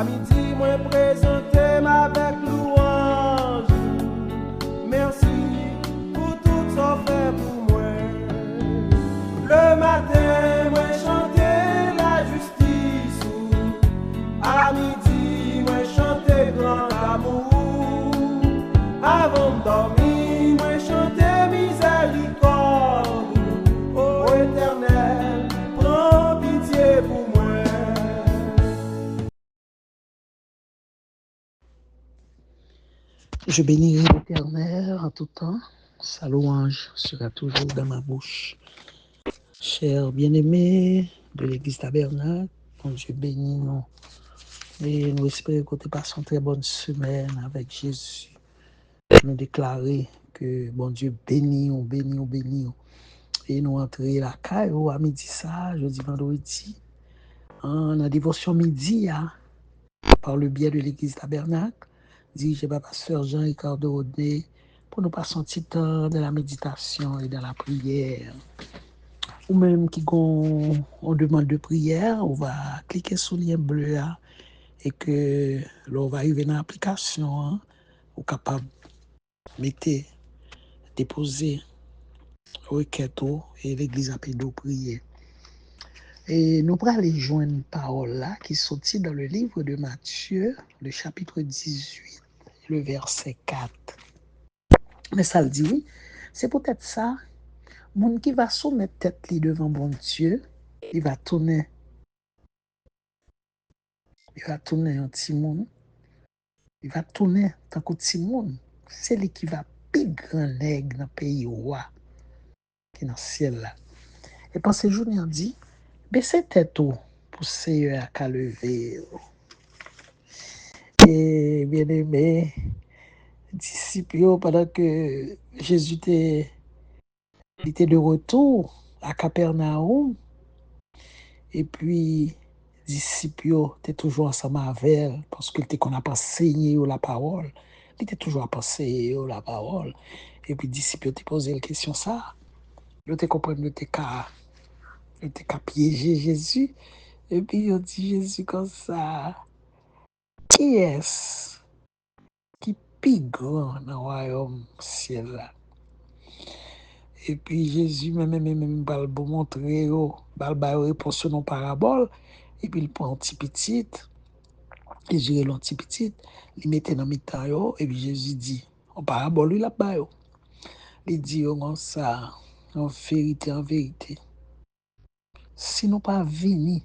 midi, moi présenter avec louange. Merci pour tout ça fait pour moi. Le matin, moi chanter la justice. À midi, moi chanter grand amour. Avant de dormir, moi chanter miséricorde. Ô Éternel, prends pitié pour moi. Je bénirai l'Éternel en tout temps. Sa louange sera toujours dans ma bouche. Chers bien-aimés de l'Église Tabernacle, bon Dieu bénit nous. Et nous espérons que tu passes une très bonne semaine avec Jésus. Nous déclarer que bon Dieu bénit, bénit. Et nous entrer la caille à midi ça, jeudi, vendredi, en la dévotion midi, par le biais de l'Église Tabernacle, dirigé par pasteur Jean-Ricardo Rodney, pour nous passer un petit temps dans la méditation et dans la prière. Ou même qui on demande de prière, on va cliquer sur le lien bleu là, et que l'on va arriver dans l'application, on est capable de mettre, déposer requête et l'église a de prier. Et nous allons aller joindre une parole là qui sortit dans le livre de Matthieu, le chapitre 18, le verset 4. Mais ça le dit, oui, c'est peut-être ça. Monde qui va soumettre tête devant bon Dieu, il va tourner un petit monde. Il va tourner tant qu'un petit monde. C'est lui qui va plus grand nègre dans le pays roi qui est dans le ciel là. Et pendant ces jours, on dit, baissez tête pour Seigneur à lever. Et bien aimé, disciples, pendant que Jésus était de retour à Capernaum, et puis disciples étaient toujours ensemble avec elle, parce qu'il était qu'on n'a pas enseigné la parole. Il était toujours à penser la parole. Et puis disciples étaient posé la question ça. Ils étaient compris, ils étaient qu'à piéger Jésus. Et puis ils dit Jésus comme ça. Qui est-ce qui plus grand dans le royaume ciel là? Et puis Jésus même va le montrer, va le réponse sur nos paraboles. Et puis il prend un petit petit, il gère l'un petit petit, il mettait dans le temps, et puis Jésus dit, en parabole, il a bas. Il dit, comme ça, en vérité, si nous pas venir,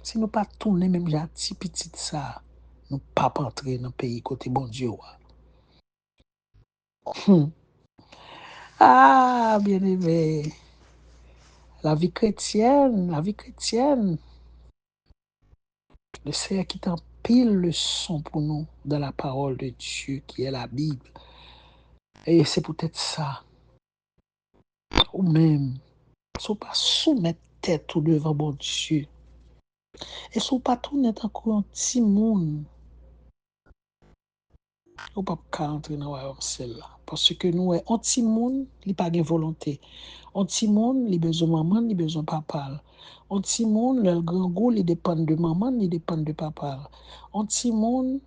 si nous pas tourner même déjà petit petit ça, nous pas entrer dans le pays côté bon Dieu. Ah, bien aimé, la vie chrétienne, le Seigneur qui t'en pile leçon pour nous dans la parole de Dieu qui est la Bible. Et c'est peut-être ça. Ou même, si pas soumettre tête tout devant bon Dieu. Et si pas tourner encore un petit monde, ou pas entrer dans le royaume ciel là. Parce que nous, un petit monde, il n'a pas de volonté. Un petit monde, il a besoin de maman, il a besoin de papa. Un petit monde, le grand goût, il dépend de maman, il dépend de papa. Un petit monde,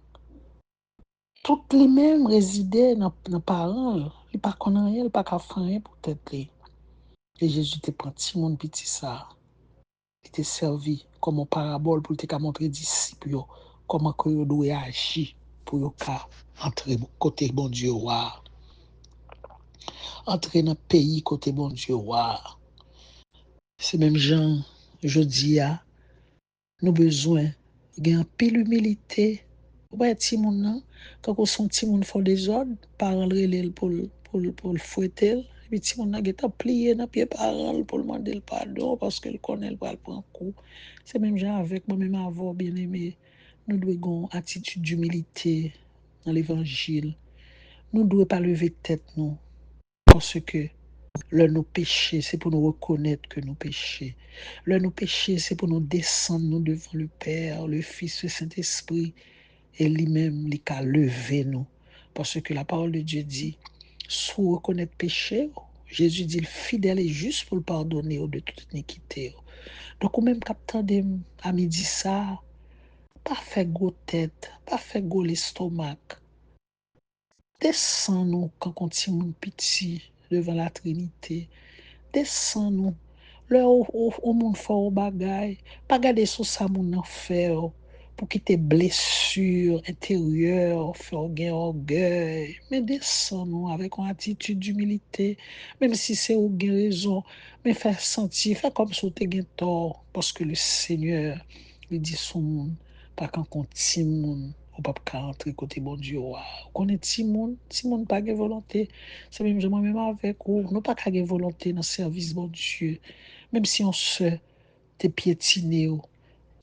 toutes les mêmes résidaient dans les parents. Il ne pas connaît rien, il ne pas faire rien pour t'être. Et Jésus te prend petit monde petit ça. Il t'a servi comme une parabole pour te montrer aux disciples comment ils doivent agir pour entrer côté bon Dieu. Entrer dans le pays côté bon Dieu. C'est même gens, je dis, nous besoin d'un peu d'humilité. Vous voyez, petit monde, quand on sent petit monde font des ordres, parents relèvent pour le fouetter. Et petit monde a plié dans pied parents pour demander le pardon parce qu'il connaît le pas le prendre coup. C'est même gens avec moi-même avant bien aimé. Nous devons avoir une attitude d'humilité dans l'évangile. Nous ne devons pas lever tête nous parce que nous péchés, c'est pour nous reconnaître que nous péchons. Nous péchés, c'est pour nous descendre nous devant le Père, le Fils, le Saint-Esprit, et lui-même, il a levé nous. Parce que la parole de Dieu dit, si vous reconnaissez péché, Jésus dit, fidèle et juste pour le pardonner de toute iniquité. Donc, ou même captant à midi ça, pas faire gros tête, pas faire gros l'estomac. Descends-nous quand on tient mon petit devant la Trinité. Descends-nous. Là, au monde fort au bagay, pas garder sur ça mon enfer pour quitter blessures intérieures, faire gain orgueil. Mais descends-nous avec une attitude d'humilité, même si c'est au gain raison, mais faire sentir, faire comme si tu gain tort, parce que le Seigneur lui dit son monde, pas quand on tient ou pas rentrer côté bon Dieu. Wow. On est Timon pas de volonté. C'est même moi-même avec ou nous pas de volonté dans le service bon Dieu. Même si on se te piétiné ou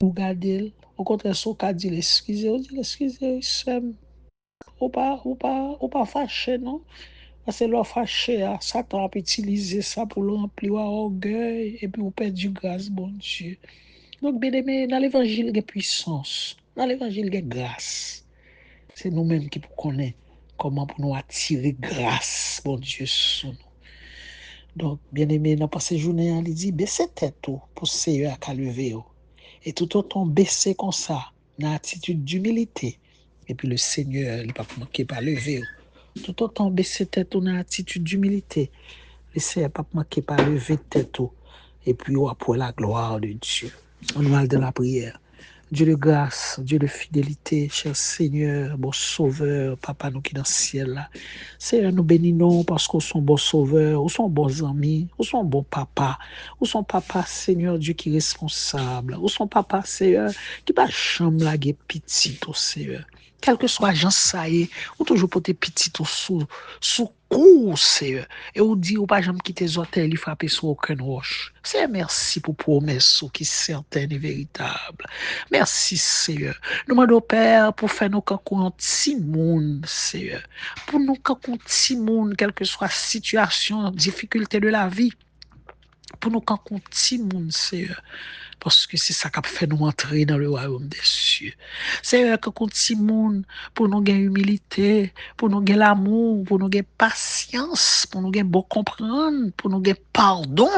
garder, au contraire, si on dit l'excuser, on dit l'excuser, ou pas fâché, non? Parce que l'on fâché, Satan a utilisé ça pour le remplir d'orgueil et puis on perd du grâce, bon Dieu. Donc, bien aimé, dans l'évangile, il y a puissance. Dans l'évangile, il y a grâce. C'est nous-mêmes qui connaissons comment pour nous attirer grâce, bon Dieu, sur nous. Donc, bien aimé, dans cette journée, il dit, baissez tête pour le Seigneur à lever. Et tout autant baisser comme ça, dans l'attitude d'humilité. Et puis le Seigneur, il ne va pas manquer pas lever. Tout autant baisser tête dans l'attitude d'humilité. Le Seigneur ne va pas manquer pas lever tête. Et puis, après la gloire de Dieu. On va de la prière. Dieu de grâce, Dieu de fidélité, cher Seigneur, bon sauveur, papa nous qui dans le ciel là. Seigneur, nous bénissons parce qu'on sont bons sauveurs, on sont bons amis, on sont bons papa, on sont papa, Seigneur Dieu qui est responsable, on sont papa, Seigneur, qui va chambre la petit, au Seigneur. Quel que soit Jean Saïe, ou toujours pour tes petits sous cours, Seigneur. Et on dit, ou pas jamais quitter les hôtels, il frappe sur aucune roche. Seigneur, merci pour promesse qui est certaine et véritable. Merci, Seigneur. Nous demandons, Père, pour faire nos cancons en petit monde, Seigneur. Pour nous cancons en petit monde, quelle que soit la situation, difficulté de la vie. Pour nous cancons en petit monde, Seigneur. Parce que c'est ça qui a fait nous entrer dans le royaume des cieux. Seigneur, cancons en petit monde, pour nous gagner humilité, pour nous gagner l'amour, pour nous gagner patience, pour nous gagner bon comprendre, pour nous gagner pardon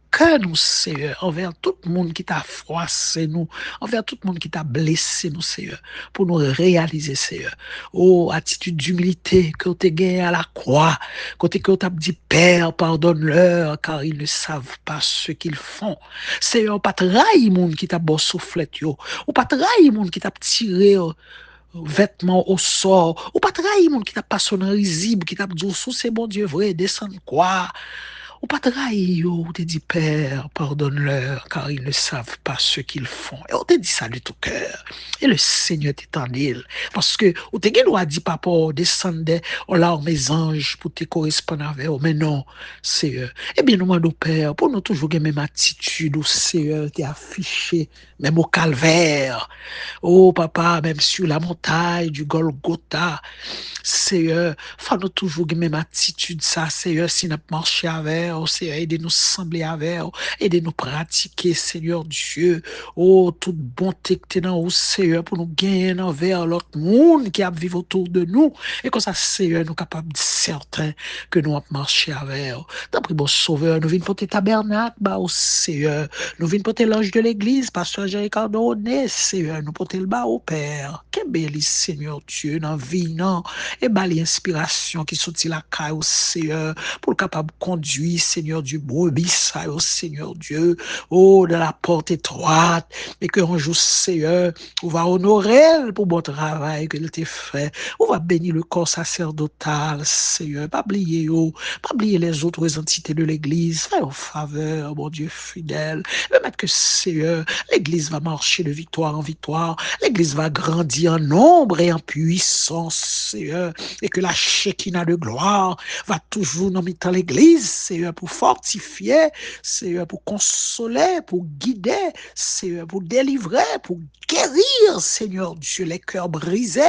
que nous, Seigneur, envers tout le monde qui t'a froissé nous, envers tout le monde qui t'a blessé nous, Seigneur, pour nous réaliser, Seigneur. Oh, attitude d'humilité que tu gagné à la croix, côté que tu as dit, Père, pardonne-leur, car ils ne savent pas ce qu'ils font. Seigneur, pas trahir monde qui t'a beau soufflet, yo, ou pas trahir monde qui t'a tiré, vêtements au sort, ou pas trahir monde qui t'a pas sonné risible, qui t'a dit, sous c'est bon Dieu vrai, descend quoi? Ou pas trahir, ou te dit, Père, pardonne-leur, car ils ne savent pas ce qu'ils font. Et on te dit ça de tout cœur. Et le Seigneur t'éternel. Parce que, ou te doit dit, papa, descendez, on l'a mes anges pour te correspondre avec eux. Mais non, Seigneur. Eh bien, nous demandons, Père, pour nous toujours la même attitude, où Seigneur t'est affiché, même au calvaire. Oh, papa, même sur la montagne du Golgotha. Seigneur, faut-nous toujours la même attitude, ça, Seigneur, si nous marchons avec, Seigneur, aidez-nous sembler avec, aidez-nous pratiquer, Seigneur Dieu, oh, toute bonté que tu es dans nous, Seigneur, pour nous gagner envers l'autre monde qui a vivre autour de nous, et comme ça, Seigneur, nous capables de certain que nous avons marché avec. D'après bon Sauveur, nous venons porter tabernacle, bah, au Seigneur, nous venons porter l'ange de l'église, pasteur Jean-Ricardo, Seigneur, nous porter le bas au Père. Quel bel Seigneur Dieu, dans la vie, non? Et bah, l'inspiration qui sortit la caille au Seigneur, pour le capable de conduire, Seigneur Dieu, brebis, ça, au Seigneur Dieu, oh, de la porte étroite, et que un jour, Seigneur, on va honorer pour bon travail que t'a fait, on va bénir le corps sacerdotal, Seigneur, pas oublier les autres entités de l'église, fais en faveur, mon Dieu fidèle, permettre que, Seigneur, l'église va marcher de victoire en victoire, l'église va grandir en nombre et en puissance, Seigneur, et que la Shekinah de gloire va toujours nous mettre dans l'église, Seigneur, pour fortifier, Seigneur, pour consoler, pour guider, Seigneur, pour délivrer, pour guérir, Seigneur Dieu, les cœurs brisés,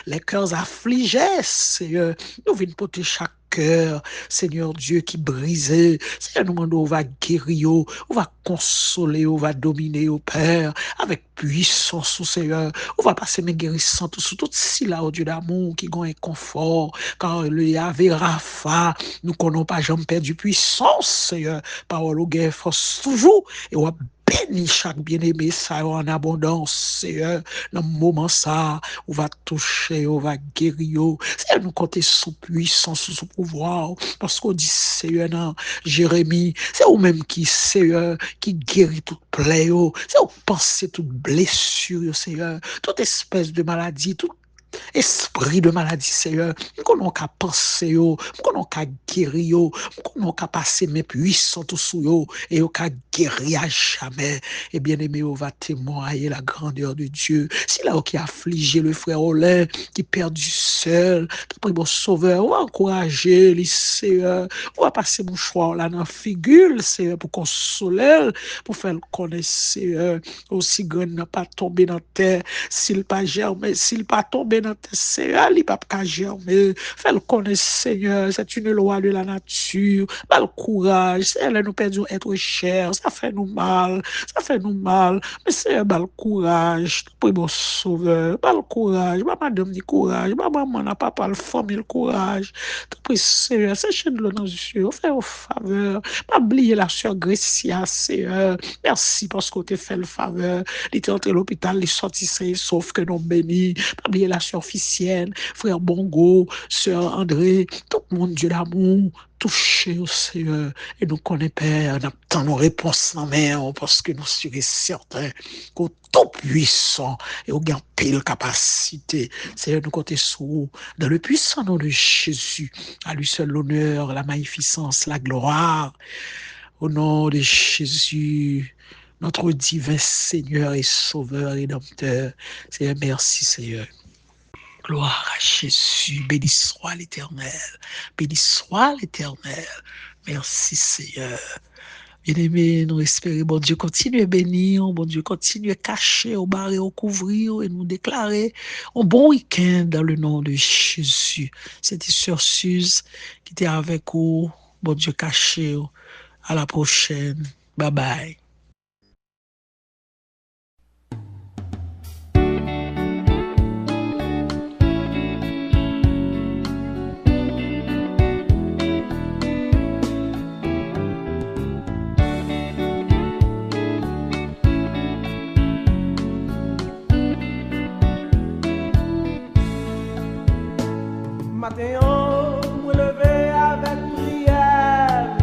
les cœurs affligés, Seigneur, nous venons porter chaque cœur, Seigneur Dieu, qui brisé. Seigneur, nous demandons, on va guérir, on va consoler, on va dominer, au Père, avec puissance, Seigneur. On va passer mes guérissantes sur tout si là, au Dieu d'amour, qui gagne un confort, car le Yahvé Rapha, nous connaissons pas jamais perdu puissance, Seigneur. Parole au guerre, force toujours, et on va bénis chaque bien-aimé, ça en abondance, Seigneur. Dans le moment ça, on va toucher, on va guérir. Seigneur, nous compter sous puissance, sous pouvoir. Parce qu'on dit, Seigneur, non, Jérémie, c'est vous-même qui, Seigneur, qui guérit toute plaie. C'est vous pensez toute blessure, Seigneur. Toute espèce de maladie, toute esprit de maladie, Seigneur, nous n'avons qu'à penser, nous n'avons qu'à guérir, nous n'avons qu'à passer mes puissants sous eux, et nous qu'à guérir à jamais. Et bien aimé, on va témoigner la grandeur de Dieu. C'est là qui a affligé le frère Olin, qui perdu seul, qui pris mon sauveur, on va encourager les Seigneur, on va passer mon choix là dans la figure, Seigneur, pour consoler, pour faire le connaître, Seigneur, aussi grand n'a pas tombé dans la terre, s'il pas germé, s'il pas tombé dans tes Seigneur, il pas germer. Fais le connaître, Seigneur. C'est une loi de la nature. Pas le courage. Seigneur, nous perdons être cher. Ça fait nous mal. Ça fait nous mal. Mais Seigneur, pas le courage. Pour mon sauveur. Pas le courage. Pas madame du courage. Pas maman, n'a pas le famille le courage. Tout prie, Seigneur. C'est de l'eau dans les yeux. Fais au faveur. Pas oublier la sœur Grécia, Seigneur. Merci parce que tu fait le faveur. Il était entré à l'hôpital, il est sorti sauf que nous bénis. Pas oublier la sœur officielle, frère Bongo, sœur André, tout le monde, Dieu d'amour, touché au Seigneur. Et nous connaissons, Père, nous avons nos réponses en main, parce que nous sommes certains qu'au tout puissant et au gain pile capacité. Seigneur, nous comptons sur vous, dans le puissant nom de Jésus. À lui seul l'honneur, la magnificence, la gloire. Au nom de Jésus, notre divin Seigneur et Sauveur et Rédempteur. Seigneur, merci Seigneur. Gloire à Jésus, béni soit l'Éternel, béni soit l'Éternel. Merci Seigneur. Bien-aimés, nous espérons, bon Dieu continue à bénir, bon Dieu continue à cacher, au barrer, au couvrir et nous déclarer un bon week-end dans le nom de Jésus. C'était Sœur Suze qui était avec vous, bon Dieu caché. À la prochaine. Bye bye. Matin, me lever avec prière.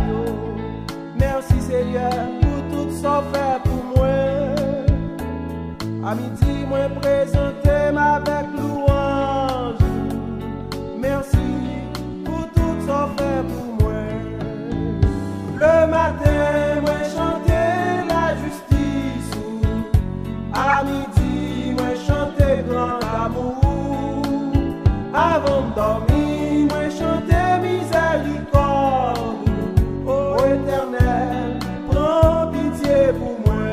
Merci Seigneur pour tout ça fait pour moi. À midi, moi présenter avec louange. Merci pour tout ça fait pour moi. Le matin, moi chanter la justice. À midi, moi chanter grand amour. Avant de dormir, moi chanter miséricorde. Ô Éternel, prends pitié pour moi.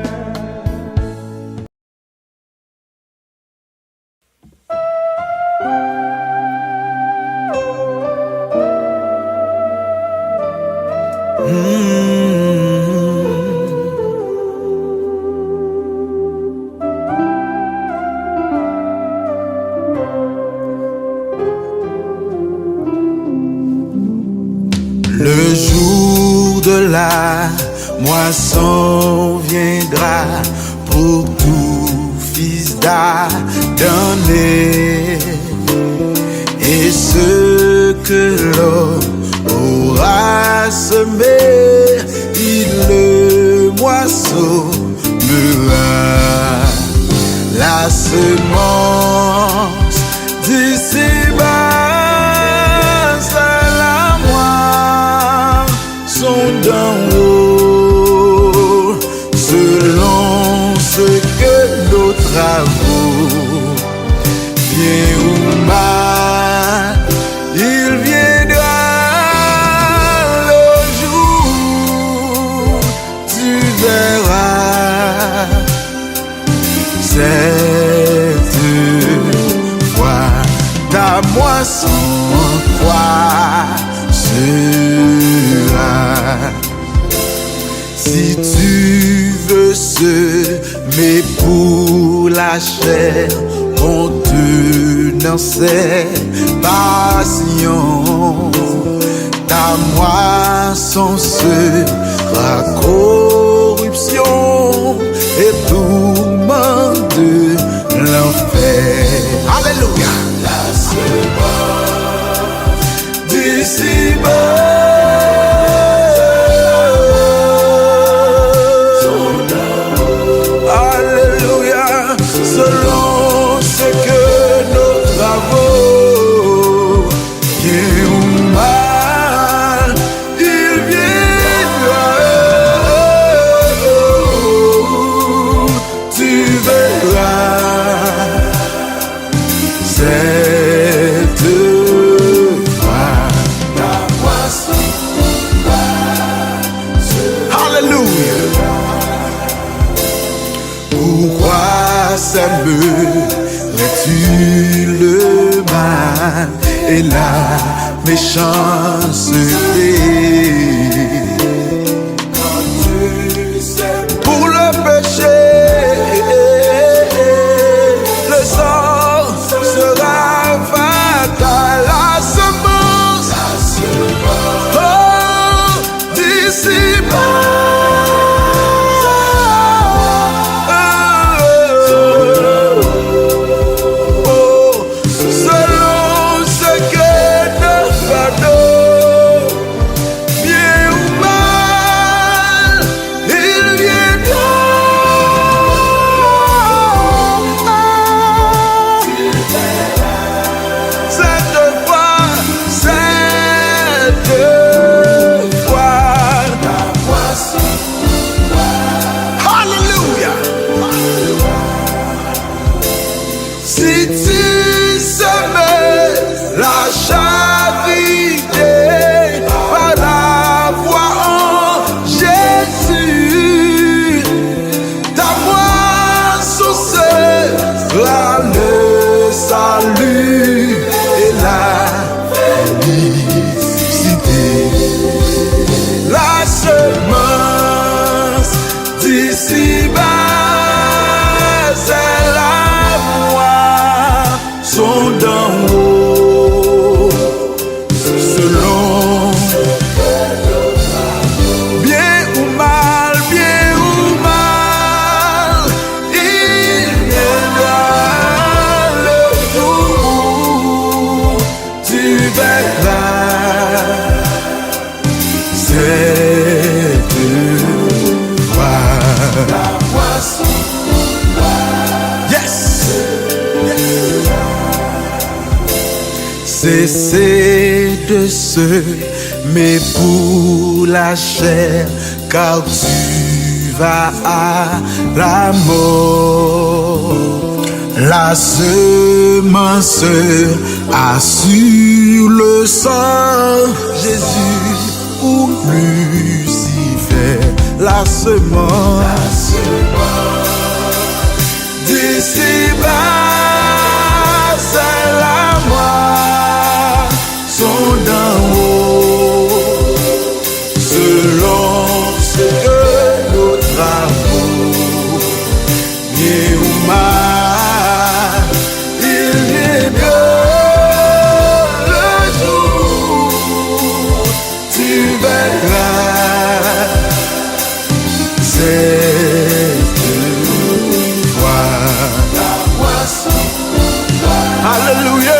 Le jour de la moisson viendra pour tout fils d'Adam. Et ce que l'homme aura semé, il le moissonnera. La semence de ses bases à la moire sont d'en haut, selon ce que nos travaux, bien ou mal, il viendra le jour, tu verras cette fois ta moisson en toi sera. Si tu veux semer pour la chair, contenant ses passions, ta moisson sera corruption. sèmerais-tu le mal et la méchanceté? Pour le péché, le sang sera fatal. La semence, oh, d'ici bas. Si tu semais la charité par la foi en Jésus, ta moisson sera le salut et la félicité. La semence d'ici-bas, c'est la sont d'en haut, selon bien ou mal, il viendra le jour, tu verras cette voix. Yes. Cessez de semer pour la chair, car tu vas à la mort. La semence assure le sang, Jésus ou Lucifer. La semence d'ici-bas, c'est la sont d'en haut, selon ce que nos travaux, bien ou mal, il viendra le jour, tu verras cette voix. Alléluia.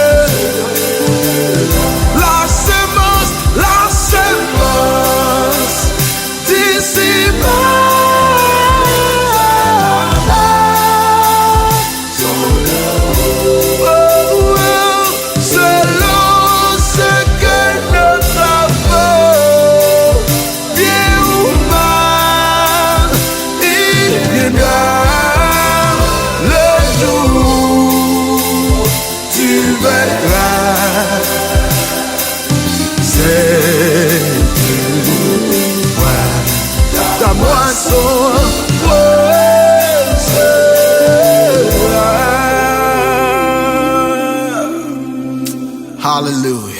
Hallelujah.